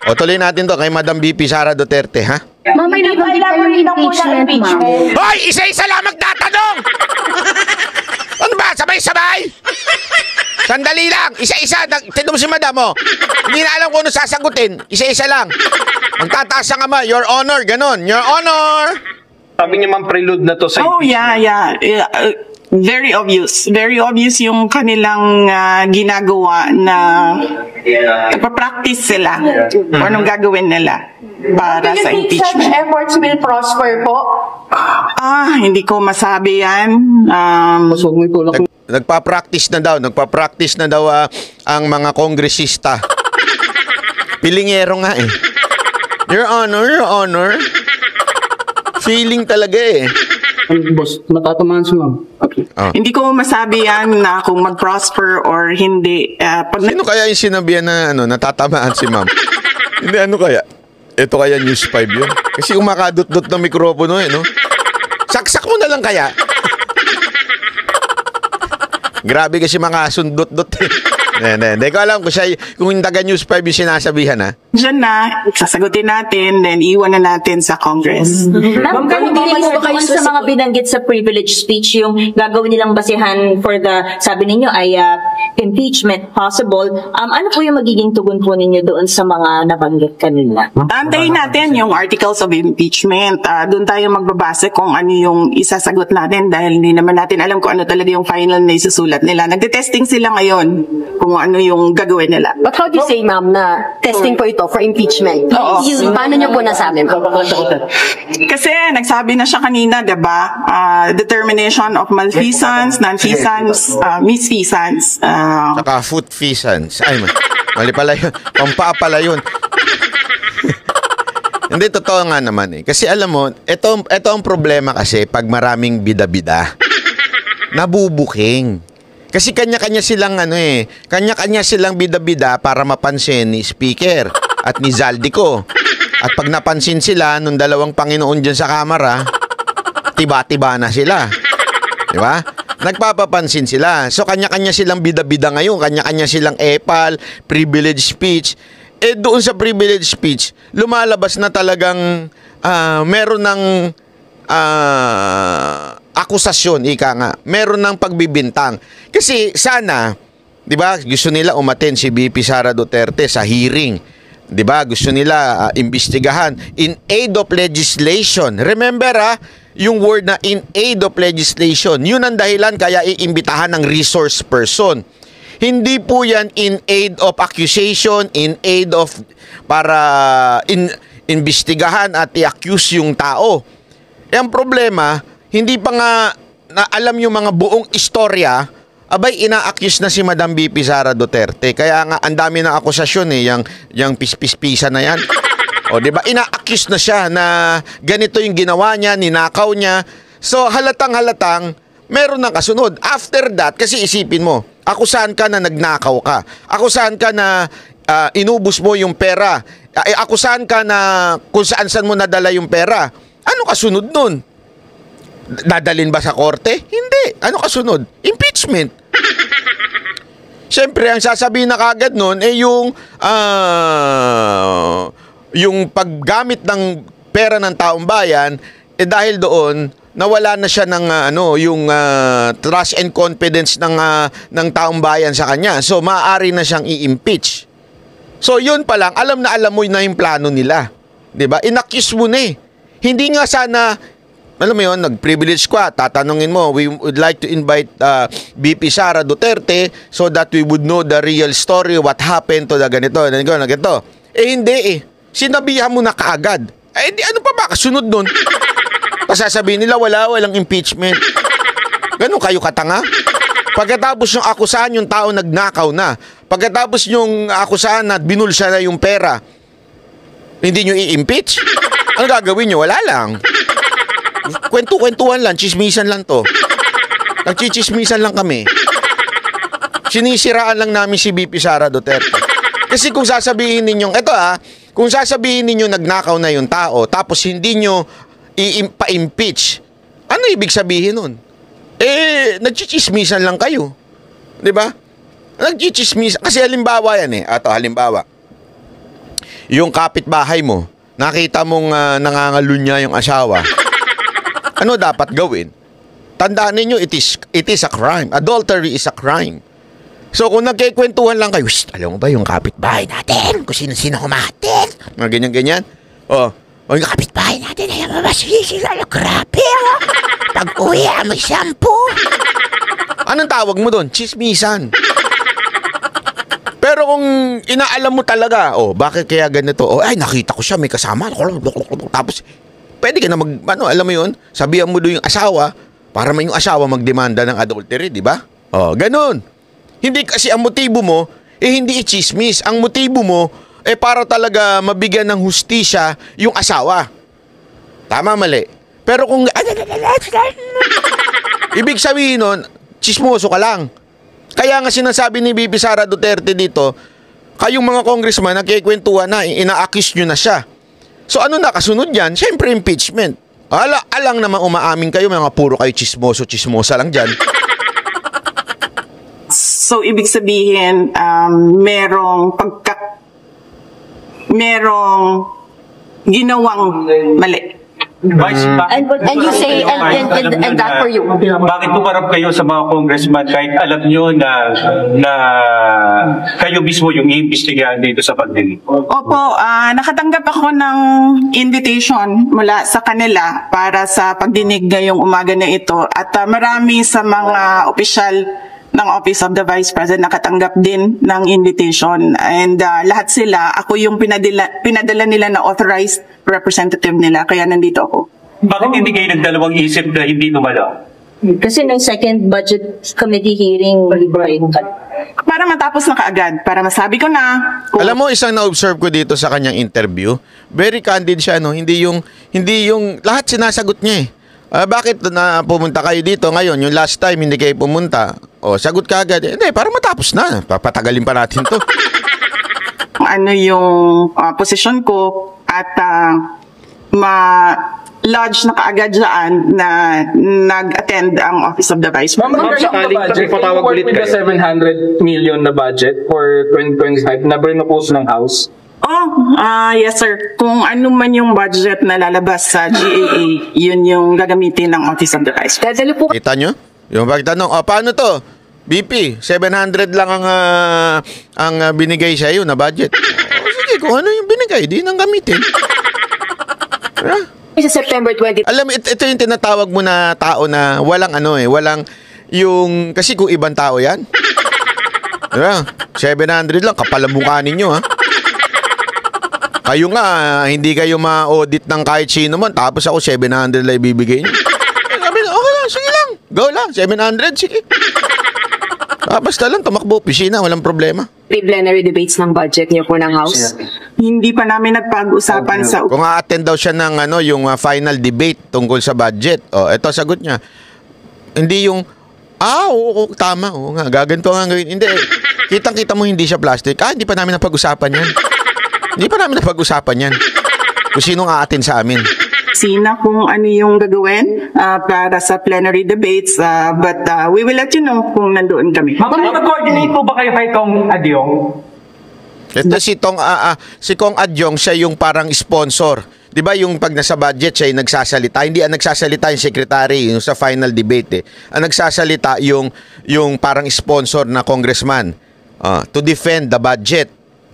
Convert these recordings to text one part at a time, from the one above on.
O tuloy natin to kay Madam VP Sara Duterte, ha? Ma'am, may nabanggit lang po ng impeachment. Hoy! Isa-isa lang magtatanong! Ano ba? Sabay-sabay? Sandali lang! Isa-isa! Tinom si Madam, oh. Hindi na alam kung ano sasagutin. Isa-isa lang. Magtataas ang ama. Your Honor, ganon. Your Honor! Sabi niya, ma'am, prelude na to sa Oh, yeah. Very obvious. Very obvious yung kanilang ginagawa na nagpa-practice sila. Anong gagawin nila para sa impeachment. Such efforts will prosper po? Hindi ko masabi yan. Nagpa-practice na daw ang mga kongresista. Pilingero nga eh. Your Honor. Feeling talaga eh. Boss, natatamaan si ma'am. Okay. Oh. Hindi ko masabi yan na kung mag-prosper or hindi. Sino kaya yung sinabihan na natatamaan si ma'am? Hindi, ano kaya? Ito kaya News 5 yun? Kasi umakadot-dot ng mikropono eh, no? Saksak mo na lang kaya? Grabe kasi mga sundot-dot eh. Hindi ko alam kung yung taga News 5 yung sinasabihan, ha? Diyan na, sasagutin natin, then iwan na natin sa Congress. Ma'am, kung po kayo sa mga binanggit sa privilege speech, yung gagawin nilang basihan for the, sabi ninyo ay impeachment possible, ano po yung magiging tugon po ninyo doon sa mga nabanggit kanina? Antayin natin yung articles of impeachment. Doon tayo magbabase kung ano yung isasagot natin dahil hindi naman natin alam kung ano talaga yung final na isusulat nila. Nagte-testing sila ngayon kung ano yung gagawin nila. But how do you say, ma'am, na testing po ito for impeachment? Paano niyo po nasabi, ma'am? Kasi nagsabi na siya kanina, diba? Determination of malfeasance, non-feasance, misfeasance. Saka foot-feasance. Ay, mali pala yun. Pampaa pala yun. Hindi, totoo nga naman eh. Kasi alam mo, ito ang problema kasi pag maraming bida-bida. Nabubuking. Kasi kanya-kanya silang kanya-kanya silang bida-bida para mapansin ni Speaker at ni Zaldico. At pag napansin sila nung dalawang Panginoon dyan sa kamera, tiba-tiba na sila. Di ba? Nagpapapansin sila. So kanya-kanya silang bida-bida ngayon, kanya-kanya silang epal, privilege speech. Doon sa privilege speech, lumalabas na talagang meron ng akusasyon, ika nga. Meron ng pagbibintang. Kasi sana, 'di ba, gusto nila umattend si VP Sara Duterte sa hearing. 'Di ba? Gusto nila imbestigahan in aid of legislation. Remember yung word na in aid of legislation. Yun ang dahilan kaya iimbitahan ng resource person. Hindi po yan in aid of accusation, in aid of para imbestigahan at i-accuse yung tao. Ang problema, hindi pa nga na alam yung mga buong istorya, abay ina-accuse na si Madam VP Sara Duterte. Kaya nga ang dami ng akusasyon yung pispisa na yan. O di ba? Ina-accuse na siya na ganito yung ginawa niya, ninakaw niya. So halatang meron ng kasunod. After that, kasi isipin mo, akusahan ka na nagnakaw ka. Akusahan ka na inubos mo yung pera. Akusahan ka na kung saan mo nadala yung pera. Ano kasunod nun? Dadalin ba sa korte? Hindi. Ano kasunod? Impeachment. Siyempre, ang sasabihin na kagad nun yung paggamit ng pera ng taong bayan, dahil doon nawala na siya ng yung trust and confidence ng taong bayan sa kanya. So maaari na siyang i-impeach. So yun pa lang, alam mo na yung plano nila. 'Di ba? Inaccuse mo na eh. Hindi nga sana, alam mo yun, nag-privilege ka, tatanungin mo, we would like to invite VP Sara Duterte so that we would know the real story, what happened to the ganito. Hindi eh. Sinabihan mo na kaagad. Di ano pa ba kasunod nun? Pasasabihin nila walang impeachment. Ganun kayo katanga? Pagkatapos yung akusahan yung tao nagnakaw na. Pagkatapos yung akusahan na binulsa na yung pera, hindi nyo i-impeach? Ano gagawin nyo? Wala lang. Kwentuhan lang, chismisan lang to. Nagchichismisan lang kami. Sinisiraan lang namin si VP Sara Duterte. Kasi kung sasabihin ninyong, kung sasabihin ninyo nagnakaw na yung tao, tapos hindi nyo pa-impeach, ano ibig sabihin nun? Nagchichismisan lang kayo. Di ba? Nagchichismisan. Kasi halimbawa yan halimbawa. yung kapitbahay mo, nakita mong nangangalunya yung asawa, ano dapat gawin? Tandaan ninyo, it is a crime. Adultery is a crime. So kung nagkikwentuhan lang kayo, alam mo ba yung kapitbahay natin? Kung sino-sino kumatin? Mga ganyan-ganyan. O yung kapitbahay natin, alam mo ba, grabe, pag-uwi, may shampoo. Anong tawag mo doon? Chismisan. Pero kung inaalam mo talaga, bakit kaya ganito? Ay, nakita ko siya, may kasama. Tapos, pwede ka na alam mo yun, sabihan mo doon yung asawa, para may yung asawa magdemanda ng adultery, di ba? Ganun. Hindi kasi ang motibo mo, hindi i-chismis. Ang motibo mo, para talaga mabigyan ng hustisya yung asawa. Tama, mali. Pero kung, ibig sabihin nun, chismoso ka lang. Kaya nga sinasabi ni VP Sara Duterte dito, kayong mga congressman, nagkikwentuhan na, ina-accuse nyo na siya. So ano na kasunod yan? Siyempre impeachment. Alang naman umaamin kayo, mga puro kayo chismosa lang dyan. So, ibig sabihin, merong ginawang mali. Vice, And you say, and that for you. bakit pumarap kayo sa mga congressman kahit alam nyo na kayo mismo yung iimbestigahan dito sa pagdinig? Opo, nakatanggap ako ng invitation mula sa kanila para sa pagdinig ngayong umaga na ito. At marami sa mga opisyal ng Office of the Vice President nakatanggap din ng invitation. And lahat sila, ako yung pinadala nila na authorized representative nila. Kaya nandito ako. Bakit hindi kayo nagdalawang isip na hindi dumalo? Kasi ng second budget committee hearing, Para matapos na kaagad. Para masabi ko na. Alam mo, isang na-observe ko dito sa kanyang interview, very candid siya, no? Hindi yung lahat sinasagot niya eh. Bakit na pumunta kayo dito ngayon? Yung last time hindi kayo pumunta. Sagot ka agad. Hindi, para matapos na. Papatagalin pa natin to. Ano yung posisyon ko at ma-lodge na kaagad dyan na nag-attend ang Office of the Vice Ma'am, President. regarding the budget, can you work with the 700 million na budget for 2025 na propose ng House? Yes sir. Kung ano man yung budget na lalabas sa GAA, yun yung gagamitin ng Office of the Vice President. Kita nyo? Yung pagtanong, paano to? BP, 700 lang ang binigay sa iyo na budget. Sige, kung ano yung binigay, di nang gamitin. Sa September 20. Alam mo, ito yung tinatawag mo na tao na walang walang yung, kasi kung ibang tao yan. 700 lang, kapal ang mukha ninyo, ha? Kayo nga, hindi kayo ma-audit ng kahit sino man, tapos ako 700 lang ibibigay niyo. Sabi na, okay lang, sige lang, go lang, 700, sige. Basta lang, tumakbo, opisina, walang problema. Pre-plenary debates ng budget niyo po ng House? Hindi pa namin nagpag-usapan sa Kung a-attend daw siya ng yung final debate tungkol sa budget, ito sagot niya. Hindi yung, oo, tama, oo nga, gaganto nga gawin. Hindi, kitang-kita mo hindi siya plastic. Hindi pa namin napag-usapan yan. Hindi pa namin napag-usapan yan. Kung sinong a-attend sa amin. Sina kung ano yung gagawin para sa plenary debates, but we will let you know kung nandoon kami. Mag-coordinate po ba kayo kay Kong Adyong? Ito si Kong Adyong, siya yung parang sponsor. 'Di ba yung pag nasa budget siya yung nagsasalita, hindi ang nagsasalita yung secretary yung sa final debate Ang nagsasalita yung parang sponsor na congressman to defend the budget.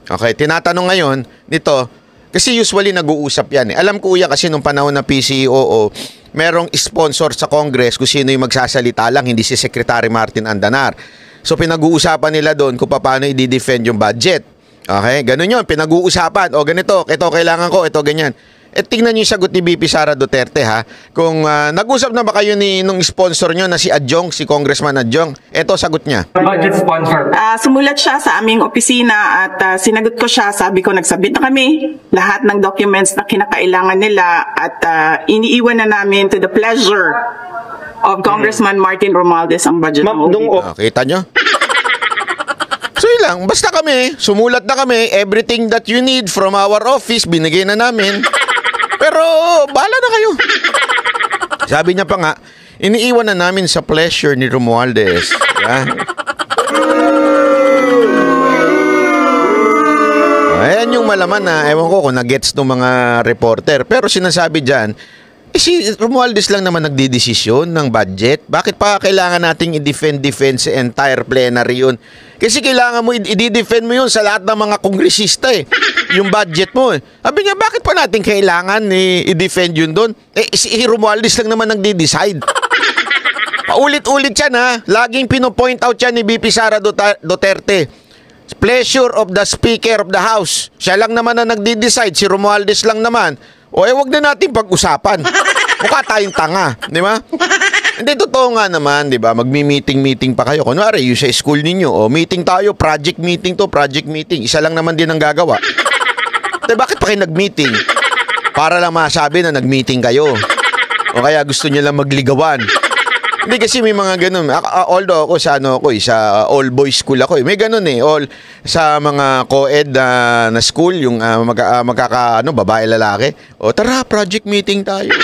Okay, tinatanong ngayon nito kasi usually nag-uusap yan Alam ko yan kasi nung panahon na PCOO, merong sponsor sa Congress kung sino yung magsasalita lang, hindi si Secretary Martin Andanar. So pinag-uusapan nila doon kung paano i-defend yung budget. Okay, ganun yun, pinag-uusapan. Ganito, ito kailangan ko, ito ganyan. Tingnan niyo yung sagot ni VP Sara Duterte ha. Kung nag-usap na ba kayo nung sponsor nyo na si Adyong, si Congressman Adyong? Ito sagot niya. Budget sponsor. Sumulat siya sa aming opisina at sinagot ko siya, sabi ko nagsabit na kami lahat ng documents na kinakailangan nila at iniiwan na namin to the pleasure of Congressman Martin Romualdez ang budget ng OVP. Kita nyo? So yun lang, basta kami, sumulat na kami, everything that you need from our office, binigay na namin. Pero, bahala na kayo. Sabi niya pa nga, iniiwan na namin sa pleasure ni Romualdez. Ayan yan yung malaman na, ewan ko kung na-gets ng mga reporter. Pero sinasabi dyan, si Romualdez lang naman nagdidesisyon ng budget. Bakit pa kailangan nating i-defend sa entire plenary yun? Kasi kailangan mo, i-defend mo yun sa lahat ng mga kongresista eh. Yung budget mo eh. Sabi niya, bakit pa natin kailangan i-defend yun doon? Si Romualdez lang naman nagdi-decide. Paulit-ulit yan ha. Laging pinopoint out yan ni BP Sara Duterte. Pleasure of the Speaker of the House. Siya lang naman na nagdi-decide. Si Romualdez lang naman. Wag na natin pag-usapan. Mukha tayong tanga, di ba? Hindi, totoo nga naman, di ba? Magmi-meeting pa kayo. Kunwari, yung sa school ninyo, meeting tayo, project meeting. Isa lang naman din ang gagawa. Bakit pa kayo nag-meeting? Para lang masabi na nag-meeting kayo. O kaya gusto nyo lang magligawan. Hindi kasi may mga ganun. Although ako sa sa all boys school ako. May ganun all sa mga co-ed na school, yung babae lalaki. O tara, project meeting tayo.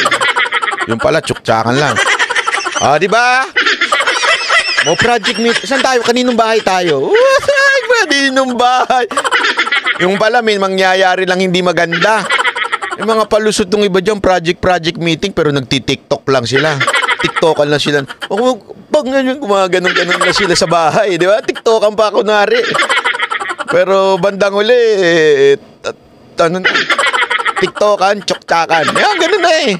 Yung pala tsuktsakan lang. Di ba? Mo project meeting. Saan tayo? Kaninong bahay tayo? Kaninong bahay? Yung pala may mangyayari lang hindi maganda. Yung mga palusot ng iba dyan, project meeting, pero nagti-TikTok lang sila. TikTokan lang sila. Pag gumaganon na sila sa bahay, di ba? TikTokan pa ako nari. Pero bandang uli, TikTokan, tsuktsakan. Ganun na eh.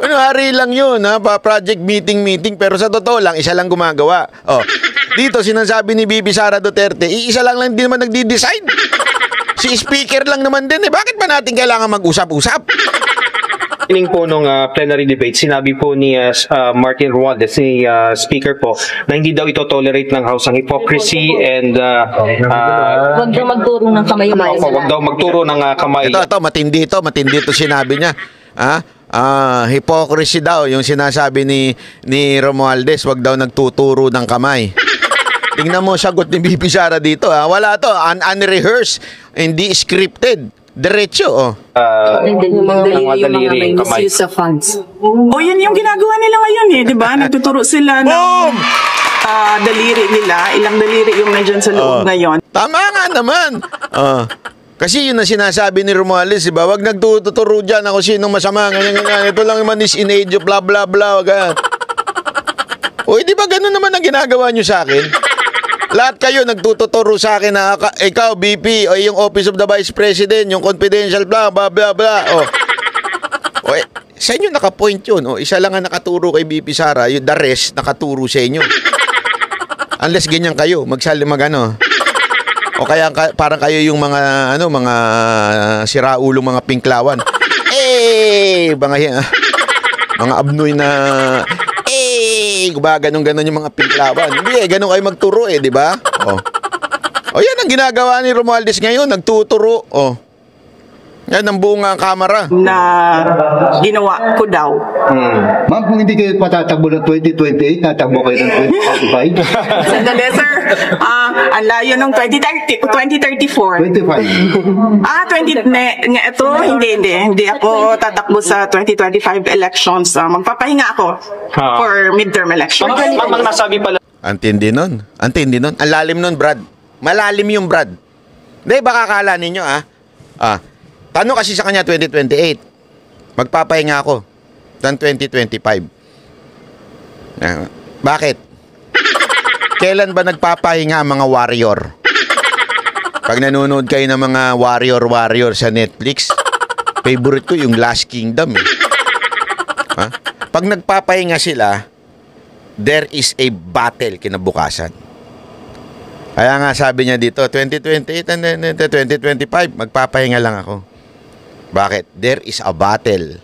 Hari lang yun, ha? Project meeting, pero sa totoo lang, isa lang gumagawa. Dito, sinasabi ni Bibi Sara Duterte, isa lang din naman nagdi-decide. Si speaker lang naman din eh. Bakit ba natin kailangan mag-usap-usap? Ining po nung plenary debate, sinabi po ni Martin Romualdez, si Speaker po, na hindi daw ito tolerate ng House ang hypocrisy and Huwag daw magturo ng kamay. Huwag daw magturo ng kamay. Ito, matindi ito sinabi niya. Hypocrisy daw yung sinasabi ni Romualdez, wag daw nagtuturo ng kamay. Tingnan mo sagot ni Bibi Sara dito. Wala to, unrehearsed, hindi scripted. Diretso, Yung mga daliri, kamay. misuse of funds. Yun yung ginagawa nila ngayon di ba? Nagtuturo sila ng daliri nila. Ilang daliri yung nandyan sa loob ngayon. Tama nga naman. Kasi yun na sinasabi ni Romualdez, diba? Wag nagtuturo dyan ako sinong masama. Ganyan. Ito lang yung manis in age, blah, blah, blah. Di ba ganun naman ang ginagawa nyo sa akin? Lahat kayo nagtuturo sa akin na ikaw, BP, o yung Office of the Vice President, yung confidential, blah, blah, blah, blah. Sa inyo nakapoint yun. Isa lang ang nakaturo kay BP Sara, yung the rest nakaturo sa inyo. Unless ganyan kayo, o kaya parang kayo yung mga siraulo, mga pinklawan. Mga abnoy na ganun yung mga pinklawan. Hindi ganun kayo magturo di ba? Yan ang ginagawa ni Romualdez ngayon, nagtuturo. Yan ang buong kamera. Na ginawa ko daw. Ma'am, kung hindi kayo patatakbo ng 2028, tatakbo kayo ng 2025? Sandali, sir. Ang layo ng 2034. 25. Hindi ako tatakbo sa 2025 elections. Magpapahinga ako for midterm elections. Ma'am, nasabi pala. Antindi nun. Ang lalim nun, Brad. Malalim yung Brad. Hindi, baka akala ninyo, tanong kasi sa kanya 2028. Magpapahinga ako ng 2025. Bakit? Kailan ba nagpapahinga ang mga warrior? Pag nanonood kayo ng mga warrior sa Netflix, favorite ko yung Last Kingdom. Pag nagpapahinga sila, there is a battle kinabukasan. Kaya nga sabi niya dito, 2028 and then 2025, magpapahinga lang ako. Bakit? There is a battle